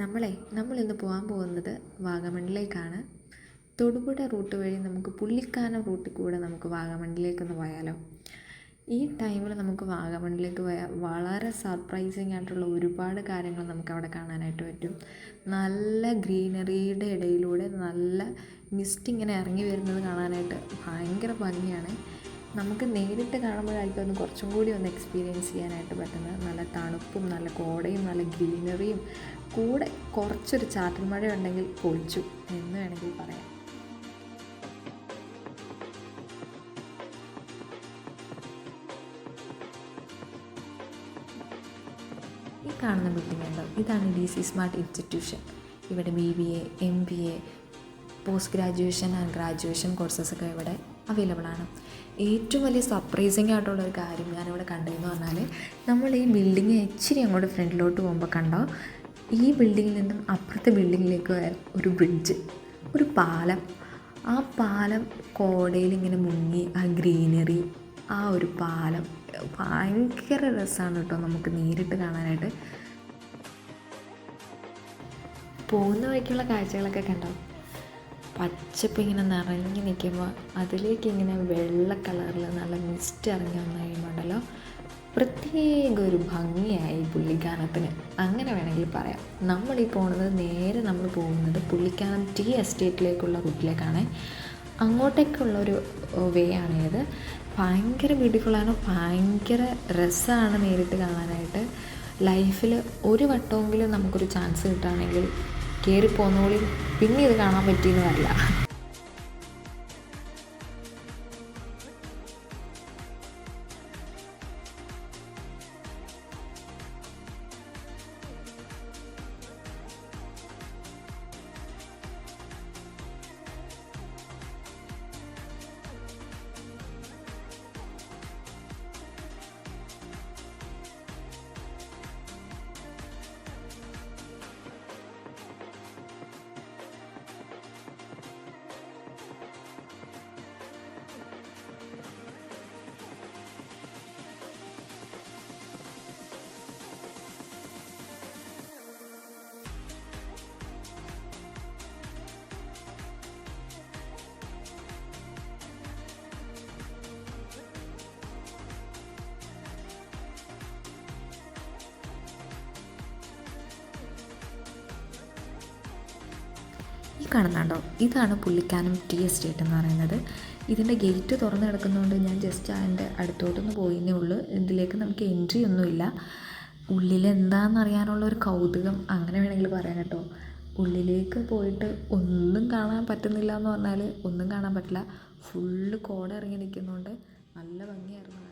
നമ്മളിന്ന് പോകാൻ പോകുന്നത് വാഗമണ്ണിലേക്കാണ്. തൊടുപുഴ റൂട്ട് വഴി നമുക്ക് പുള്ളിക്കാനം റൂട്ടിൽ കൂടെ നമുക്ക് വാഗമണ്ണിലേക്കൊന്ന് പോയാലോ? ഈ ടൈമിൽ നമുക്ക് വാഗമണ്ണിലേക്ക് പോയാൽ വളരെ സർപ്രൈസിങ് ആയിട്ടുള്ള ഒരുപാട് കാര്യങ്ങൾ നമുക്ക് അവിടെ കാണാനായിട്ട് പറ്റും. നല്ല ഗ്രീനറിയുടെ ഇടയിലൂടെ നല്ല മിസ്റ്റ് ഇങ്ങനെ ഇറങ്ങി വരുന്നത് കാണാനായിട്ട് ഭയങ്കര ഭംഗിയാണ്. നമുക്ക് നേരിട്ട് കാണുമ്പോഴായിരിക്കും ഒന്ന് കുറച്ചും കൂടി ഒന്ന് എക്സ്പീരിയൻസ് ചെയ്യാനായിട്ട് പറ്റുന്നത്. നല്ല തണുപ്പും നല്ല കോടയും നല്ല ഗ്രീനറിയും കൂടെ കുറച്ചൊരു ചാറ്റൽ മഴ ഉണ്ടെങ്കിൽ പൊളിച്ചു എന്ന് വേണമെങ്കിൽ പറയാം. ഈ കാണുന്ന ബിൽഡിംഗ് ഉണ്ടോ, ഇതാണ് DC സ്മാർട്ട് ഇൻസ്റ്റിറ്റ്യൂഷൻ. ഇവിടെ BBA, MBA, post graduation and graduation കോഴ്സസൊക്കെ ഇവിടെ അവൈലബിൾ ആണ്. ഏറ്റവും വലിയ സർപ്രൈസിങ് ആയിട്ടുള്ളൊരു കാര്യം ഞാനിവിടെ കണ്ടതെന്ന് പറഞ്ഞാൽ, നമ്മൾ ഈ ബിൽഡിങ് ഇച്ചിരി അങ്ങോട്ട് ഫ്രണ്ടിലോട്ട് പോകുമ്പോൾ കണ്ടോ, ഈ ബിൽഡിങ്ങിൽ നിന്നും അപ്പുറത്തെ ബിൽഡിങ്ങിലേക്ക് ഒരു ബ്രിഡ്ജ്, ഒരു പാലം. ആ പാലം കോടയിൽ ഇങ്ങനെ മുങ്ങി, ആ ഗ്രീനറി, ആ ഒരു പാലം ഭയങ്കര രസമാണ് കേട്ടോ നമുക്ക് നേരിട്ട് കാണാനായിട്ട്. പോകുന്ന വഴിക്കുള്ള കാഴ്ചകളൊക്കെ കണ്ടോ, പച്ചപ്പ് ഇങ്ങനെ നിറഞ്ഞു നിൽക്കുമ്പോൾ അതിലേക്ക് ഇങ്ങനെ വെള്ള കളറിൽ നല്ല മിസ്റ്റ് ഇറങ്ങി വന്നു കഴിയുമ്പോൾ ഉണ്ടല്ലോ, പ്രത്യേക ഒരു ഭംഗിയായി പുള്ളിക്കാനത്തിന്, അങ്ങനെ വേണമെങ്കിൽ പറയാം. നമ്മളീ നേരെ നമ്മൾ പോകുന്നത് പുള്ളിക്കാനം ടീ എസ്റ്റേറ്റിലേക്കുള്ള റൂട്ടിലേക്കാണ്. അങ്ങോട്ടേക്കുള്ളൊരു വേ ആണിത്. ഭയങ്കര ബ്യൂട്ടിഫുള്ളാണ്, ഭയങ്കര രസമാണ് നേരിട്ട് കാണാനായിട്ട്. ലൈഫിൽ ഒരു വട്ടമെങ്കിലും നമുക്കൊരു ചാൻസ് കിട്ടുകയാണെങ്കിൽ കയറിപ്പോന്നോളി, പിന്നെ ഇത് കാണാൻ പറ്റിയെന്ന് വരില്ല. ഈ കാണുന്നുണ്ടോ, ഇതാണ് പുള്ളിക്കാനം ടീ എസ്റ്റേറ്റ് എന്ന് പറയുന്നത്. ഇതിൻ്റെ ഗേറ്റ് തുറന്ന് കിടക്കുന്നതുകൊണ്ട് ഞാൻ ജസ്റ്റ് അതിൻ്റെ അടുത്തോട്ടൊന്ന് പോയിന്നേ ഉള്ളൂ. ഇതിലേക്ക് നമുക്ക് എൻട്രി ഒന്നുമില്ല. ഉള്ളിൽ എന്താണെന്നറിയാനുള്ള ഒരു കൗതുകം, അങ്ങനെ വേണമെങ്കിൽ പറയാം കേട്ടോ. ഉള്ളിലേക്ക് പോയിട്ട് ഒന്നും കാണാൻ പറ്റുന്നില്ല എന്ന് പറഞ്ഞാൽ ഒന്നും കാണാൻ പറ്റില്ല. ഫുള്ള് കോട ഇറങ്ങി നിൽക്കുന്നതുകൊണ്ട് നല്ല ഭംഗിയായിരുന്നു.